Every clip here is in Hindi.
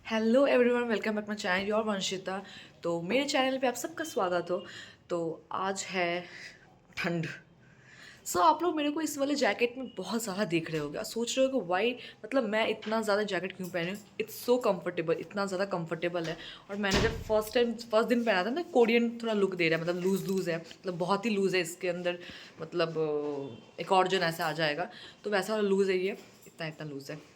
Hello everyone, welcome back my channel your Vanshita. तो मेरे चैनल पे आप सबका स्वागत हो। तो आज है ठंड। आप लोग मेरे को इस वाले जैकेट में बहुत ज़्यादा देख रहे होगे और सोच रहे हो कि वाई, मतलब मैं इतना ज़्यादा जैकेट क्यों पहने। इट्स सो कंफर्टेबल, इतना ज़्यादा कंफर्टेबल है। और मैंने जब फर्स्ट दिन पहना था ना, कोरियन थोड़ा लुक दे रहा है, मतलब लूज़ लूज़ है, मतलब बहुत ही लूज़ है इसके अंदर। मतलब एक और जन ऐसा आ जाएगा तो वैसा वाला लूज़ है ये, इतना इतना लूज़ है।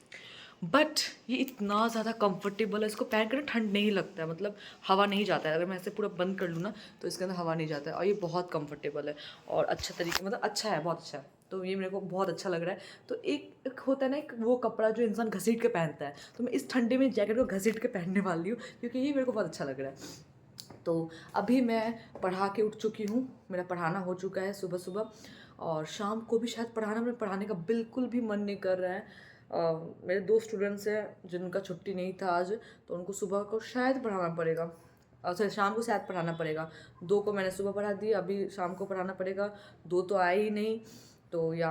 बट ये इतना ज़्यादा कंफर्टेबल है, इसको पहन कर ना ठंड नहीं लगता है, मतलब हवा नहीं जाता है। अगर मैं ऐसे पूरा बंद कर लूँ ना तो इसके अंदर हवा नहीं जाता है। और ये बहुत कंफर्टेबल है और अच्छा तरीके, मतलब अच्छा है, बहुत अच्छा है। तो ये मेरे को बहुत अच्छा लग रहा है। तो एक होता है ना, एक वो कपड़ा जो इंसान घसीट के पहनता है, तो मैं इस ठंडे में जैकेट को घसीट के पहनने वाली हूँ क्योंकि ये मेरे को बहुत अच्छा लग रहा है। तो अभी मैं पढ़ा के उठ चुकी हूँ, मेरा पढ़ाना हो चुका है सुबह सुबह। और शाम को भी शायद मेरे पढ़ाने का बिल्कुल भी मन नहीं कर रहा है। मेरे दो स्टूडेंट्स हैं जिनका छुट्टी नहीं था आज, तो उनको सुबह को शायद पढ़ाना पड़ेगा। सॉरी, शाम को शायद पढ़ाना पड़ेगा। दो को मैंने सुबह पढ़ा दिया, अभी शाम को पढ़ाना पड़ेगा। दो तो आए ही नहीं। तो या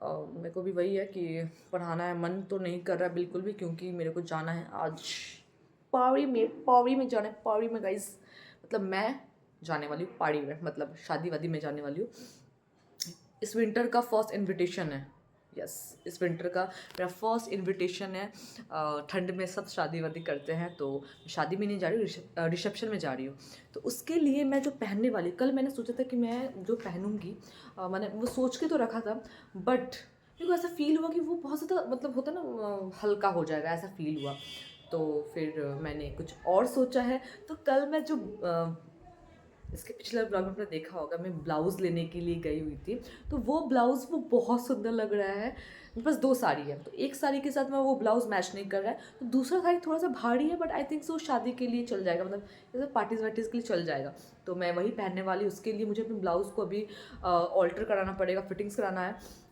मेरे को भी वही है कि पढ़ाना है, मन तो नहीं कर रहा बिल्कुल भी, क्योंकि मेरे को जाना है आज पौड़ी में जाना है। पौड़ी में गाइस, मतलब मैं जाने वाली हूँ पहाड़ी में, मतलब शादी वादी में जाने वाली हूँ। इस विंटर का फर्स्ट इनविटेशन है। यस, इस विंटर का मेरा फर्स्ट इनविटेशन है। ठंड में सब शादी वादी करते हैं, तो शादी में नहीं जा रही हूँ, रिसेप्शन में जा रही हूँ। तो उसके लिए मैं जो पहनने वाली, कल मैंने सोचा था कि मैं जो पहनूंगी, मैंने वो सोच के तो रखा था, बट मेरे को ऐसा फील हुआ कि वो बहुत ज़्यादा, मतलब होता है ना, हल्का हो जाएगा, ऐसा फील हुआ। तो फिर मैंने कुछ और सोचा है। तो कल मैं जो इसके पिछले ब्लॉग में आपने देखा होगा, मैं ब्लाउज़ लेने के लिए गई हुई थी। तो वो ब्लाउज़ वो बहुत सुंदर लग रहा है। मेरे पास दो साड़ी है, तो एक साड़ी के साथ में वो ब्लाउज़ मैच नहीं कर रहा है, तो दूसरा साड़ी थोड़ा सा भारी है, बट आई थिंक सो शादी के लिए चल जाएगा, मतलब जैसे पार्टीज वार्टीज़ के लिए चल जाएगा। तो मैं वही पहनने वाली हूँ। उसके लिए मुझे अपने ब्लाउज़ को अभी ऑल्टर कराना पड़ेगा, फिटिंग्स कराना है।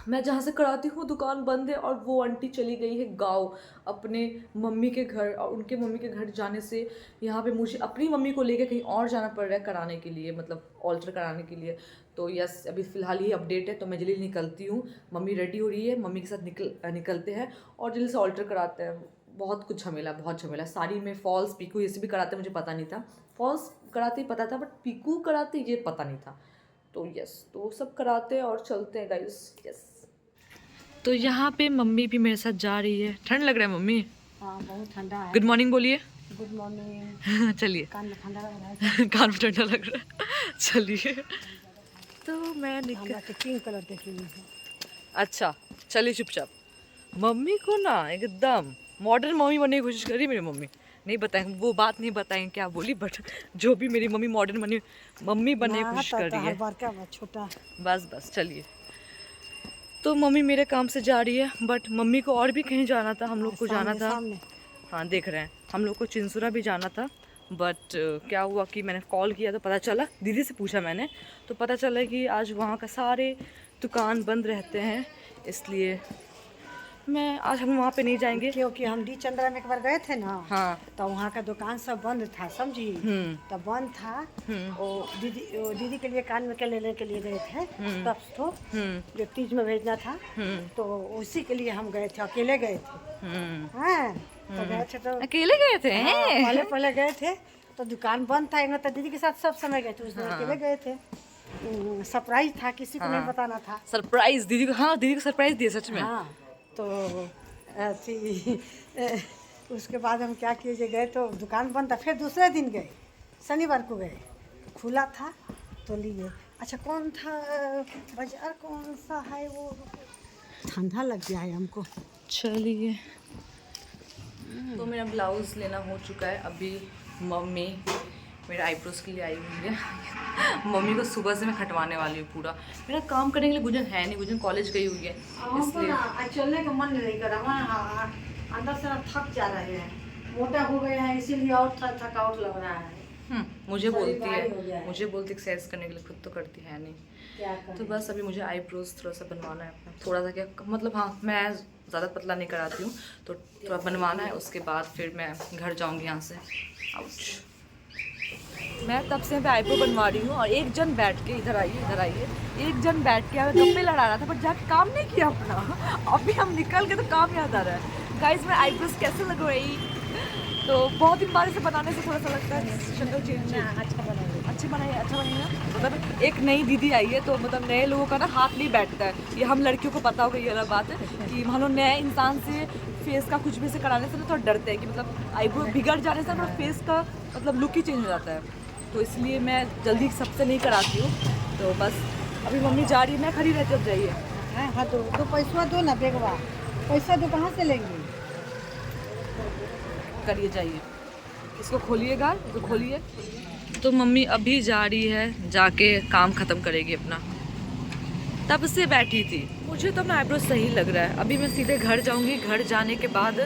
मैं जहाँ से कराती हूँ दुकान बंद है, और वो आंटी चली गई है गाँव अपने मम्मी के घर, और उनके मम्मी के घर जाने से यहाँ पे मुझे अपनी मम्मी को लेकर कहीं और जाना पड़ रहा है कराने के लिए, मतलब ऑल्टर कराने के लिए। तो यस, अभी फ़िलहाल ये अपडेट है। तो मैं जल्दी निकलती हूँ, मम्मी रेडी हो रही है, मम्मी के साथ निकलते हैं और जल्दी से ऑल्टर कराते हैं। बहुत कुछ झमेला, बहुत झमेला। साड़ी में फॉल्स पीकू ये सब भी कराते, मुझे पता नहीं था। फॉल्स कराते ही पता था, बट पीकू कराते ये पता नहीं था। तो यस, तो वो सब कराते हैं और चलते हैं गाइस। यस, तो यहाँ पे मम्मी भी मेरे साथ जा रही है। ठंड लग रहा है मम्मी? हाँ, बहुत ठंडा है। गुड मॉर्निंग बोलिए। Good morning. चलिए। कान में ठंडा लग रहा है। कान में ठंडा लग रहा है। चलिए। तो मैं निकल, हमरा के पिंक कलर के चुनी है। अच्छा चलिए चुपचाप। मम्मी को ना एकदम मॉडर्न मम्मी बनने की कोशिश करी मेरी मम्मी। नहीं बताएं, वो बात नहीं बताएं क्या बोली, बट जो भी मेरी मम्मी मॉडर्न मम्मी बनने की कोशिश कर रही हर है। बार क्या छोटा। बस बस चलिए। तो मम्मी मेरे काम से जा रही है, बट मम्मी को और भी कहीं जाना था, हम लोग को जाना सामने था। सामने। हाँ देख रहे हैं, हम लोग को चिंसुरा भी जाना था। बट क्या हुआ कि मैंने कॉल किया तो पता चला, दीदी से पूछा मैंने, तो पता चला कि आज वहाँ का सारे दुकान बंद रहते हैं, इसलिए आज हम वहाँ पे नहीं जाएंगे। क्योंकि हम डी चंद्रा में एक बार गए थे ना। हाँ। तो वहाँ का दुकान सब बंद था, समझी। तो बंद था। वो दीदी के लिए कान में के लेने के लिए गए थे, तब तो जो तीज में भेजना था, तो उसी के लिए हम गए थे, अकेले गए थे। हाँ, तो गए थे तो अकेले गए थे? हाँ, पहले पहले गए थे तो दुकान बंद था। एक तो दीदी के साथ सब समय गए थे, उस दिन अकेले गए थे। सरप्राइज था, किसी को नहीं बताना था। सरप्राइज दीदी को, हाँ दीदी को सरप्राइज दिया सच में। हाँ, तो ऐसी उसके बाद हम क्या किए, गए तो दुकान बंद था। फिर दूसरे दिन गए, शनिवार को गए, खुला था तो लिए। अच्छा, कौन था बाजार, कौन सा है वो, ठंडा लग गया है हमको। चलिए। तो मेरा ब्लाउज़ लेना हो चुका है। अभी मम्मी मेरे आईब्रोज़ के लिए आई हुई है। मम्मी को सुबह से मैं खटवाने वाली हूँ पूरा। मेरा काम करने के लिए गुजन है नहीं, गुजन कॉलेज गई हुई है, इसलिए चलने का मन नहीं कर रहा। अंदर से थक जा रहे हैं, मोटा हो गए हैं, इसीलिए और थकावट लग रहा है। मुझे बोलती भारी हो गया है, है। मुझे बोलती एक्सरसाइज करने के लिए, खुद तो करती है नहीं। क्या तो करें? बस अभी मुझे आईब्रोज़ थोड़ा सा बनवाना है अपना, थोड़ा सा क्या, मतलब हाँ मैं ज़्यादा पतला नहीं कराती हूँ, तो थोड़ा बनवाना है। उसके बाद फिर मैं घर जाऊँगी यहाँ से। आउच। मैं तब से आईब्रो बनवा रही हूँ, और एक जन बैठ के, इधर आइए, एक जन बैठ के गप्पे लड़ा रहा था, पर जाके काम नहीं किया अपना। अभी हम निकल के तो काम याद आ रहा है। गाइस मैं आईब्रोज कैसे लग रही, तो बहुत दिन बाद इसे बनाने से थोड़ा सा लगता है शक्ल चेंज। अच्छा बना लो। अच्छी बनाई, अच्छा बनी ना। मतलब एक नई दीदी आई है तो मतलब नए लोगों का ना हाथ नहीं बैठता है, ये हम लड़कियों को पता होगा, ये अलग बात है कि मान लो नए इंसान से फेस का कुछ भी से कराने से ना थोड़ा डरते हैं कि मतलब आईब्रो बिगड़ जाने से हमारा फेस का मतलब लुक ही चेंज हो जाता है, तो इसलिए मैं जल्दी सबसे नहीं कराती हूँ। तो बस अभी मम्मी जा रही है, मैं खड़ी रहती हूँ, अब जाइए। हाँ हाँ, दो पैसा दो ना बेगवा, पैसा दो कहाँ से लेंगे? करिए, जाइए, इसको खोलिएगा, इसको खोलिए। तो मम्मी अभी जा रही है, जाके काम ख़त्म करेगी अपना, तब से बैठी थी। मुझे तो अपना आईब्रो सही लग रहा है। अभी मैं सीधे घर जाऊंगी, घर जाने के बाद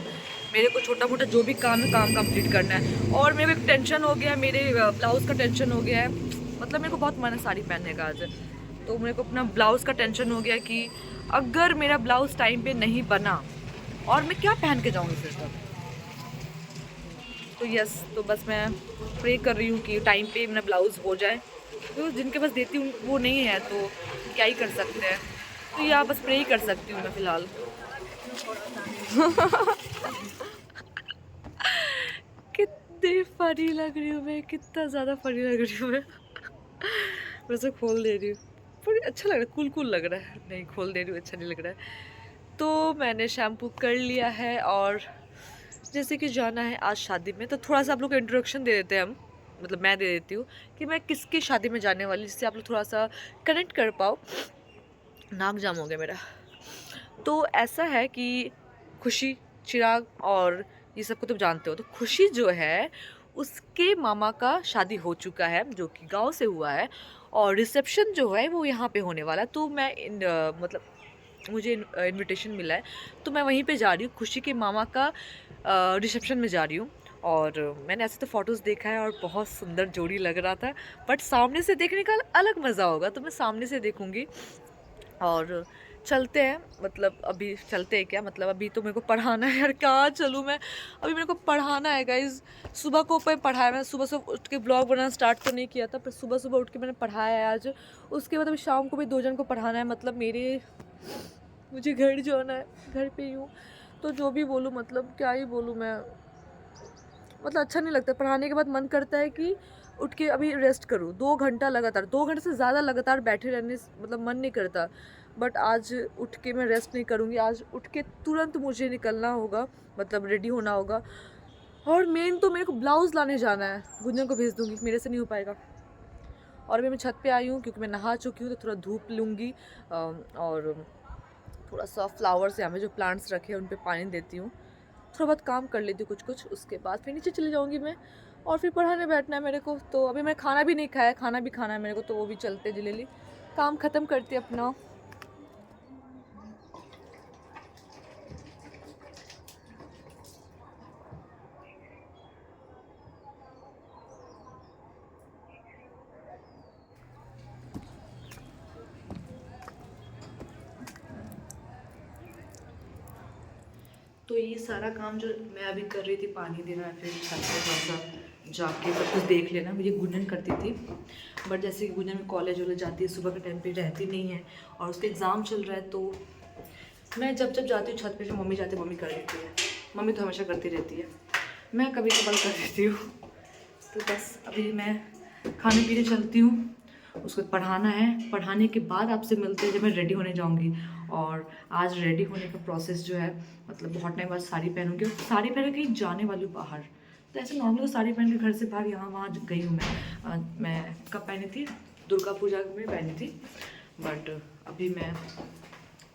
मेरे को छोटा मोटा जो भी काम है काम कंप्लीट करना है। और मेरे को एक टेंशन हो गया है, मेरे ब्लाउज़ का टेंशन हो गया है। मतलब मेरे को बहुत मन है साड़ी पहनने का आज, तो मेरे को अपना ब्लाउज़ का टेंशन हो गया कि अगर मेरा ब्लाउज़ टाइम पे नहीं बना और मैं क्या पहन के जाऊँगी फिर तब। तो यस, तो बस मैं प्रे कर रही हूँ कि टाइम पे मेरा ब्लाउज़ हो जाए। तो जिनके पास देती हूँ वो नहीं है तो क्या ही कर सकते हैं, तो या बस प्रे ही कर सकती हूँ मैं फ़िलहाल। कितनी फनी लग रही हूँ मैं, कितना ज़्यादा फनी लग रही हूँ मैं। वैसे खोल दे रही हूँ, पर अच्छा लग रहा है, कूल कूल लग रहा है। नहीं खोल दे रही हूँ, अच्छा नहीं लग रहा है। तो मैंने शैम्पू कर लिया है और जैसे कि जाना है आज शादी में, तो थोड़ा सा आप लोग को इंट्रोडक्शन दे देते हैं हम, मतलब मैं दे देती हूँ कि मैं किसकी शादी में जाने वाली, जिससे आप लोग थोड़ा सा कनेक्ट कर पाओ। नाक जाम हो गया मेरा। तो ऐसा है कि खुशी, चिराग और ये सबको तुम जानते हो, तो खुशी जो है उसके मामा का शादी हो चुका है जो कि गांव से हुआ है, और रिसेप्शन जो है वो यहाँ पे होने वाला है। तो मैं मतलब मुझे इनविटेशन मिला है, तो मैं वहीं पे जा रही हूँ, खुशी के मामा का रिसेप्शन में जा रही हूँ। और मैंने ऐसे तो फ़ोटोज़ देखा है और बहुत सुंदर जोड़ी लग रहा था, बट सामने से देखने का अलग मज़ा होगा, तो मैं सामने से देखूँगी। और चलते हैं, मतलब अभी चलते हैं क्या, मतलब अभी तो मेरे को पढ़ाना है यार, कहाँ चलूँ मैं, अभी मेरे को पढ़ाना है गाइज। सुबह को मैं पढ़ाया, मैं सुबह सुबह उठ के ब्लॉग बनाना स्टार्ट तो नहीं किया था, पर सुबह सुबह उठ के मैंने पढ़ाया है आज। उसके बाद अभी शाम को भी 2 जन को पढ़ाना है, मतलब मुझे घर जाना है, घर पे ही हूँ। तो जो भी बोलूँ, मतलब क्या ही बोलूँ मैं, मतलब अच्छा नहीं लगता। पढ़ाने के बाद मन करता है कि उठ के अभी रेस्ट करूँ, 2 घंटा लगातार, 2 घंटे से ज़्यादा लगातार बैठे रहने मतलब मन नहीं करता। बट आज उठ के मैं रेस्ट नहीं करूँगी, आज उठ के तुरंत मुझे निकलना होगा, मतलब रेडी होना होगा। और मेन तो मेरे को ब्लाउज़ लाने जाना है, गुंजन को भेज दूँगी, मेरे से नहीं हो पाएगा। और अभी मैं छत पे आई हूँ क्योंकि मैं नहा चुकी हूँ, तो थोड़ा धूप लूँगी और थोड़ा सा फ्लावर्स यहाँ पे जो प्लांट्स रखे हैं उन पे पानी देती हूँ, थोड़ा बहुत काम कर लेती हूँ कुछ कुछ, उसके बाद फिर नीचे चली जाऊँगी मैं, और फिर पढ़ाने बैठना है मेरे को। तो अभी मैं खाना भी नहीं खाया, खाना भी खाना है मेरे को, तो वो भी चलते जल्दी काम ख़त्म करते अपना। तो ये सारा काम जो मैं अभी कर रही थी, पानी देना है, फिर छत पे थोड़ा सा जाके सब कुछ देख लेना, मुझे गुंजन करती थी। बट जैसे कि गुंजन में कॉलेज वॉलेज जाती है, सुबह के टाइम पे रहती नहीं है और उसका एग्ज़ाम चल रहा है, तो मैं जब जब जाती हूँ छत पे, जो मम्मी जाती है मम्मी कर देती है, मम्मी तो हमेशा करती रहती है, मैं कभी कभार कर देती हूँ। तो बस अभी मैं खाने पीने चलती हूँ, उसको पढ़ाना है, पढ़ाने के बाद आपसे मिलते हैं जब मैं रेडी होने जाऊँगी। और आज रेडी होने का प्रोसेस जो है, मतलब बहुत टाइम बाद साड़ी पहनूंगी, और साड़ी पहन के कहीं जाने वाली हूँ बाहर। तो ऐसे नॉर्मल तो साड़ी पहन के घर से बाहर यहाँ वहाँ गई हूँ मैं कब पहनी थी, दुर्गा पूजा में पहनी थी, बट अभी मैं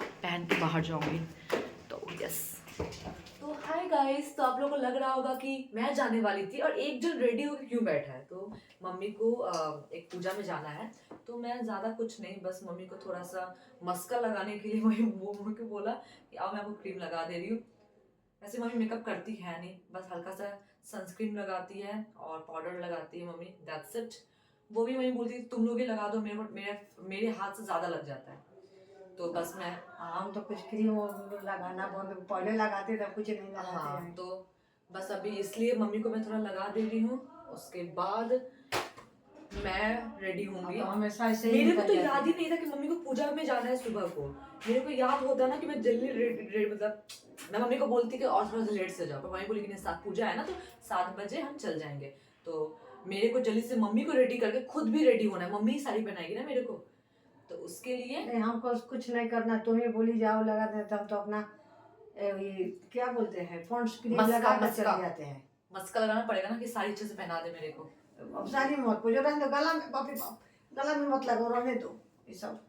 पहन के बाहर जाऊँगी। तो यस, तो हाय गाइस, तो आप लोगों को लग रहा होगा कि मैं जाने वाली थी और एक जन रेडी होकर क्यों बैठा है। तो मम्मी को एक पूजा में जाना है, तो मैं ज़्यादा कुछ नहीं, बस मम्मी को थोड़ा सा मस्का लगाने के लिए वही वो मुझे बोला कि आओ मैं आपको क्रीम लगा दे रही हूँ। वैसे मम्मी मेकअप करती है नहीं, बस हल्का सा सनस्क्रीन लगाती है और पाउडर लगाती है मम्मी, दैट्स इट। वो भी मम्मी बोलती है तुम लोग ही लगा दो, मेरे हाथ से ज़्यादा लग जाता है। तो बस मैं, हम तो कुछ क्रीम लगाना बंद, पहले लगाते थे, कुछ नहीं लगाते हाँ, हैं। तो बस अभी इसलिए मम्मी को मैं थोड़ा लगा दे रही हूँ। उसके बाद मैं रेडी होंगी। तो हमेशा ऐसे ही मेरे को तो निकल याद ही नहीं था कि मम्मी को पूजा में जाना है सुबह को। मेरे को याद होता ना कि मैं जल्दी मतलब मैं मम्मी को बोलती कि और थोड़ा सा लेट से जाओ, पर मम्मी बोली कि नहीं 7 पूजा है ना तो 7 बजे हम चल जाएंगे। तो मेरे को जल्दी से मम्मी को रेडी करके खुद भी रेडी होना है। मम्मी ही साड़ी पहनाएगी ना मेरे को, तो उसके लिए नहीं, हमको कुछ नहीं करना, तुम ही बोली जाओ लगा देते, हम तो अपना ये क्या बोलते हैं पॉन्ड्स क्रीम मस्का, लगा कर मस्का। चले जाते हैं। मस्का लगाना पड़ेगा ना कि साड़ी अच्छे से पहना दे मेरे को। अब साड़ी में मत पूजो, रहने दो, गला में बाप रे बाप, गला में मत लगाओ, रहने दो ये सब।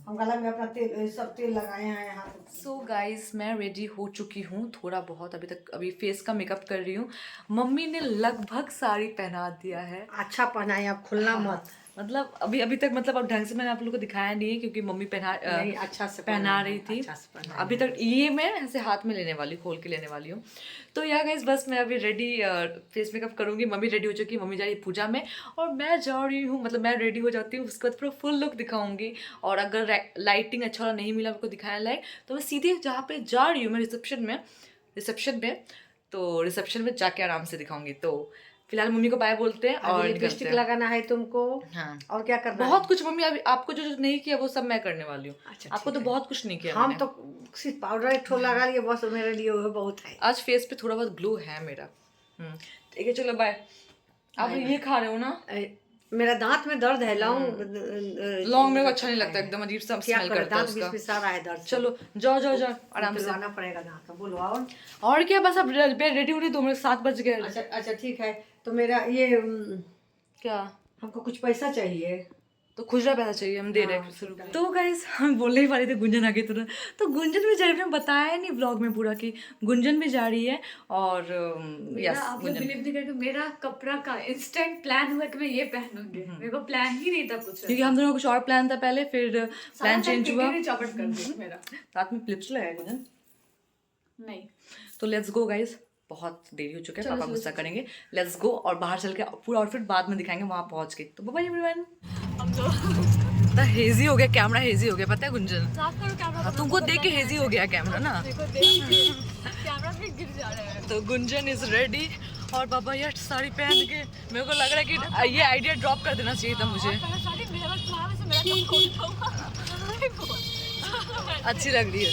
हम गला में अपना तेल ये सब तेल लगाए हैं यहाँ पे। सो गाइस मैं रेडी हो चुकी हूँ थोड़ा बहुत, अभी फेस का मेकअप कर रही हूँ। मम्मी ने लगभग साड़ी पहना दिया है। अच्छा पहनाए, आप खुलना मत। मतलब अभी तक मतलब अब ढंग से मैंने आप लोगों को दिखाया नहीं है क्योंकि मम्मी नहीं, अच्छा से पहना रही थी। अच्छा से पहना अभी तक ये मैं ऐसे हाथ में लेने वाली, खोल के लेने वाली हूँ। तो यार गाइस बस मैं अभी रेडी फेस मेकअप करूँगी। मम्मी रेडी हो चुकी है, मम्मी जा रही है पूजा में और मैं जा रही हूँ, मतलब मैं रेडी हो जाती हूँ, उसके बाद पूरा फुल लुक दिखाऊंगी। और अगर लाइटिंग अच्छा वाला नहीं मिला मेरे को दिखाने लायक तो मैं सीधे जहाँ पे जा रही हूँ मैं रिसेप्शन में जाके आराम से दिखाऊंगी। तो फिलहाल मम्मी को बाय बोलते हैं और लिपस्टिक लगाना है तुमको। हाँ, और क्या करना बहुत कुछ मम्मी अभी आपको जो नहीं किया वो सब मैं करने वाली हूँ। अच्छा, आपको तो बहुत कुछ नहीं किया हम मैंने। तो सिर्फ पाउडर एक ठो लगा लिए, बस मेरे लिए वो बहुत है। आज फेस पे थोड़ा बहुत ग्लो है मेरा। ठीक है चलो बाय। आप ये खा रहे हो ना? मेरा दांत में दर्द है, लौंग मेरे को अच्छा नहीं लगता, एकदम अजीब सा स्मेल करता है उसका। उसका सारा है दर्द। चलो जाओ आराम से। लाना पड़ेगा दांत। बोलो और क्या, बस अब रेडी होने दो, मेरे 7 बज गए। अच्छा ठीक है, तो मेरा ये क्या, हमको कुछ पैसा चाहिए, तो खुजरा पैसा चाहिए, हम दे रहे हैं। तो गाइस हम बोलने ही वाले थे गुंजन आ गई तुरंत। तो गुंजन भी जा रही है, बताया नहीं व्लॉग में पूरा कि गुंजन भी जा रही है। और यस, आप लोग बिलीव नहीं करके मेरा कपड़ा का इंस्टेंट प्लान हुआ कि मैं ये पहनूंगी। मेरे को प्लान ही नहीं था कुछ, क्योंकि हम दोनों का कुछ और प्लान था पहले, फिर प्लान चेंज हुआ। चौपट कर दिया मेरा। साथ में क्लिप्स लगाया गुंजन नहीं तो लेट्स गो गाइस, बहुत देरी हो चुका है, पापा गुस्सा करेंगे। लेट्स गो और बाहर चल के पूरा आउटफिट बाद में दिखाएंगे वहां पहुंच के। तो बाय एवरीवन। हम तो इतना हेजी हो गया कैमरा, हेजी हो गया पता है गुंजन? साफ करो कैमरा। तुमको देख के हेजी हो गया कैमरा ना। देखो कैमरा पे गिर जा रहा है। तो गुंजन इज रेडी और बाबा यार साड़ी पहन के मेरे को लग रहा है कि ये आइडिया ड्रॉप कर देना चाहिए था मुझे। अच्छी लग रही है।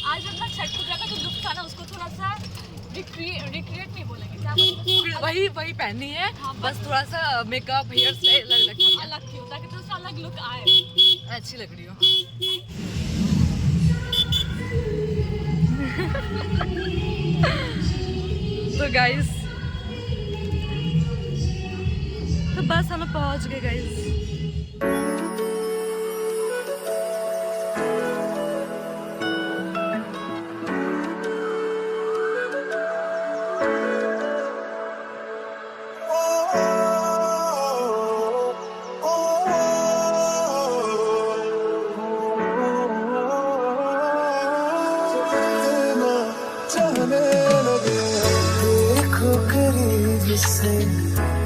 आज अपना छठ पूजा का जो लुक था ना उसको थोड़ा सा रिक्रिएट नहीं बोलेंगे, क्या बोलेंगे? वही पहननी है, बस थोड़ा सा मेकअप हेयर स्टाइल अलग क्यों, ताकि थोड़ा सा अलग लुक आए। अच्छी लग रही हो। तो गाइस तो बस हम पहुंच गए गाइस।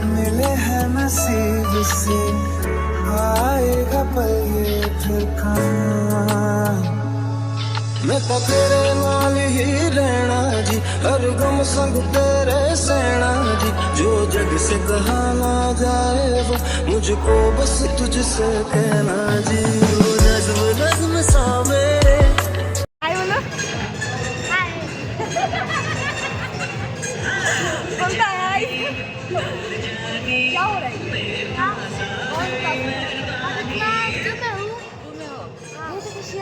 मिले हैं नसीब से आएगा पल ये फिर कहाँ। मैं तो तेरे नाल ही रहना जी, हर गम संग तेरे सहना जी। जो जग से कहा ना जाए वो मुझको बस तुझसे कहना जी। वो नज़्म नज़्म सा मेरे क्या हो रहा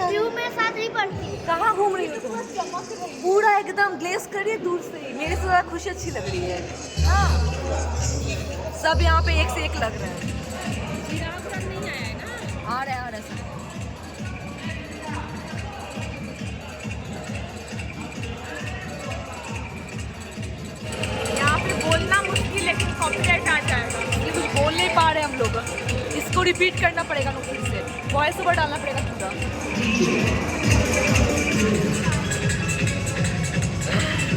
व्यू मेरे साथ नहीं पड़ती। कहाँ घूम रही हो तुम? पूरा एकदम ग्लेस करिए दूर से ही। मेरे से ज़्यादा खुशी अच्छी लग रही है। सब यहाँ पे एक से एक लग रहे हैं। आ रहा है सब। यहाँ पे बोलना मुश्किल, लेकिन कॉपीराइट आ जाएगा। ये कुछ बोल नहीं पा रहे हम लोग, इसको रिपीट करना पड़ेगा ना फिर से, वॉइस ओवर डालना पड़ेगा पूरा।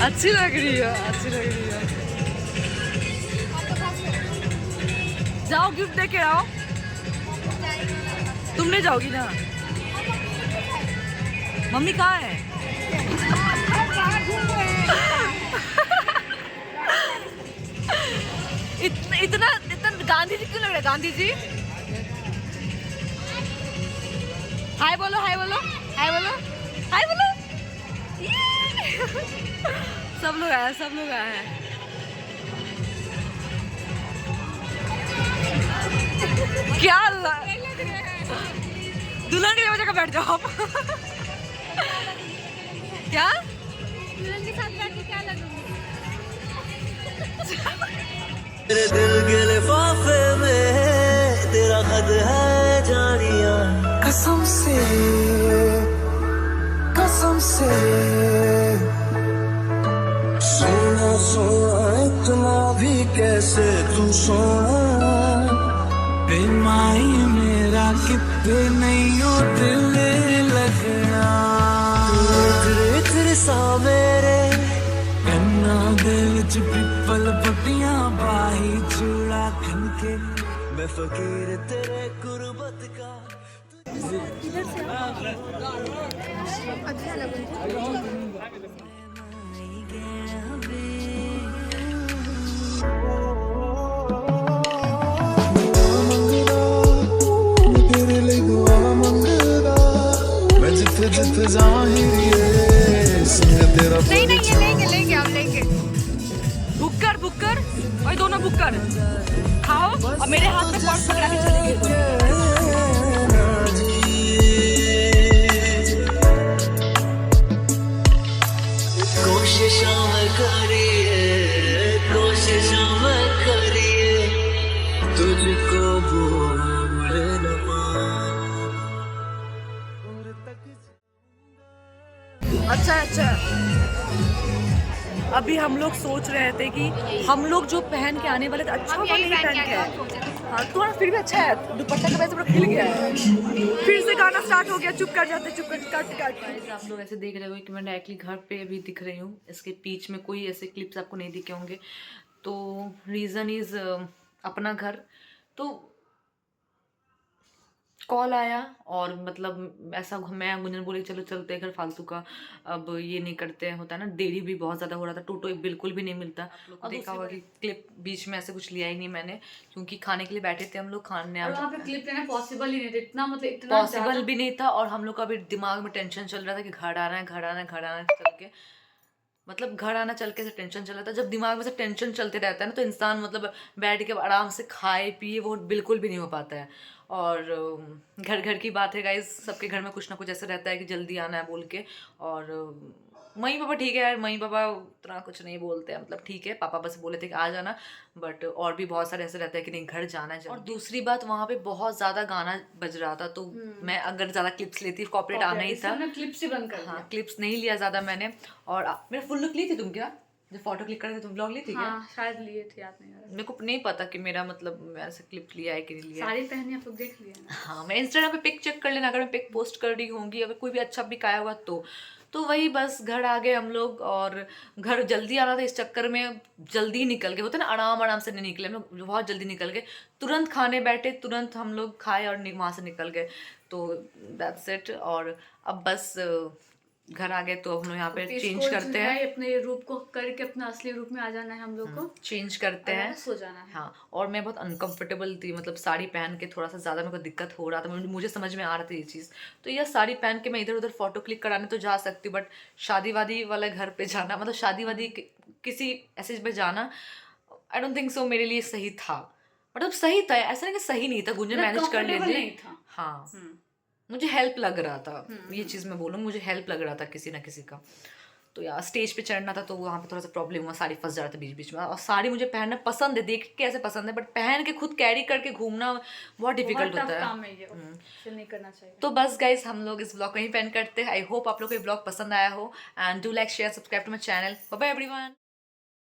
अच्छी लग रही है। जाओ गिफ्ट दे के आओ। तुम नहीं जाओगी ना? मम्मी कहाँ है? इतना गांधी जी क्यों लग रहा है? गांधी जी हाय बोलो हाय बोलो हाय बोलो हाय बोलो सब लोग आए हैं क्या दुल्हन की वजह का बैठ जाओ आप क्या दुल्हन के साथ बैठ के क्या लगूंगी? तेरे दिल के लिफाफे में तेरा खत है जानिया कसम से सोना सोना इतना भी कैसे तू सोना बेमाई मेरा कितने नहीं हो दिल लगना तेरे सा मेरे कन्ना दिल च पिपल पट्टियां बाही चूड़ा खनके मैं फकीर तेरे गुरबत का जिथे जाहिर तेरा नहीं ये लेंगे हम लेंगे। बुक कर और दोनों बुक कर खाओ और मेरे हाथ में पर्स पकड़ा के चलेंगे कोशिशों में करिए तुझको भूल न अच्छा अभी हम लोग सोच रहे थे कि हम लोग जो पहन के आने वाले थे अच्छा वाला नहीं पहन के आए हाँ थोड़ा फिर भी अच्छा है दुपट्टा का वैसे पूरा खिल गया है फिर से गाना स्टार्ट हो गया चुप कर जाते चुप कर कट आप लोग ऐसे देख रहे हो कि मैं डायरेक्टली घर पे अभी दिख रही हूँ इसके बीच में कोई ऐसे क्लिप्स आपको नहीं दिखे होंगे तो रीज़न इज़ अपना घर तो कॉल आया और मतलब ऐसा मैं गुंजन बोली चलो चलते हैं घर फालतू का अब ये नहीं करते हैं होता है ना देरी भी बहुत ज़्यादा हो रहा था टोटो बिल्कुल भी नहीं मिलता और देखा होगा कि क्लिप बीच में ऐसे कुछ लिया ही नहीं मैंने क्योंकि खाने के लिए बैठे थे हम लोग खाने और वहाँ पे क्लिप लेना पॉसिबल ही नहीं था इतना पॉसिबल भी नहीं था और हम लोग का अभी दिमाग में टेंशन चल रहा था कि घर आना है चल के मतलब घर आना चल के से टेंशन चल रहा था जब दिमाग में से टेंशन चलते रहता है ना तो इंसान मतलब बैठ के आराम से खाए पिए वो बिल्कुल भी नहीं हो पाता है और घर की बात है गाइस सबके घर में कुछ ना कुछ ऐसा रहता है कि जल्दी आना है बोल के और मम्मी पापा ठीक है यार मम्मी पापा उतना कुछ नहीं बोलते हैं मतलब ठीक है पापा बस बोले थे कि आ जाना बट और भी बहुत सारे ऐसे रहता है कि नहीं घर जाना है और दूसरी बात वहाँ पे बहुत ज़्यादा गाना बज रहा था तो मैं अगर ज़्यादा क्लिप्स लेती कॉपरेट आना ही था क्लिप्स ही बंद कर हाँ क्लिप्स नहीं लिया ज़्यादा मैंने और मेरा फुल लुक ली थी तुम क्या जब फोटो क्लिक कर रहे थे तुम ब्लॉग ली थी क्या शायद लिए थे याद नहीं आ रहा मेरे को नहीं पता कि मेरा मतलब मैंने ऐसे क्लिप लिया है कि नहीं लिया सारी पहनी आप लोग देख लिया हाँ मैं इंस्टाग्राम पे पिक चेक कर लेना अगर मैं पिक पोस्ट कर रही होंगी अगर कोई भी अच्छा पिक आया हुआ तो वही बस घर आ गए हम लोग और घर जल्दी आना था इस चक्कर में जल्दी निकल गए होते ना आराम से नहीं निकले हम लोग बहुत जल्दी निकल गए तुरंत खाने बैठे तुरंत हम लोग खाए और वहाँ से निकल गए तो दैट्स इट और अब बस घर आ गए तो हम लोग यहाँ पे चेंज करते हैं अपने रूप को करके अपना असली रूप में आ जाना है हम लोग को चेंज करते हैं सो जाना है हाँ और मैं बहुत अनकंफर्टेबल थी मतलब साड़ी पहन के थोड़ा सा ज़्यादा मेरे को दिक्कत हो रहा था मुझे समझ में आ रहा था ये चीज़ तो यह साड़ी पहन के मैं इधर उधर फोटो क्लिक कराने तो जा सकती हूँ बट शादी वादी वाले घर पे जाना मतलब शादी वादी किसी ऐसे पे जाना आई डोंट थिंक सो मेरे लिए सही था मतलब सही था ऐसा नहीं कि सही नहीं था गुंजन मैनेज कर लेते हाँ मुझे हेल्प लग रहा था ये चीज़ मैं बोलूँ मुझे हेल्प लग रहा था किसी ना किसी का तो यार स्टेज पे चढ़ना था तो वहाँ पे थोड़ा सा प्रॉब्लम हुआ साड़ी फंस जा रहा था बीच में और साड़ी मुझे पहनना पसंद है देख के ऐसे पसंद है बट पहन के खुद कैरी करके घूमना बहुत डिफिकल्ट होता है नहीं करना चाहिए तो बस गाइज हम लोग इस ब्लॉग को ही पेन करते हैं आई होप आप लोग को ये ब्लॉग पसंद आया हो and do like share subscribe to my channel bye bye everyone.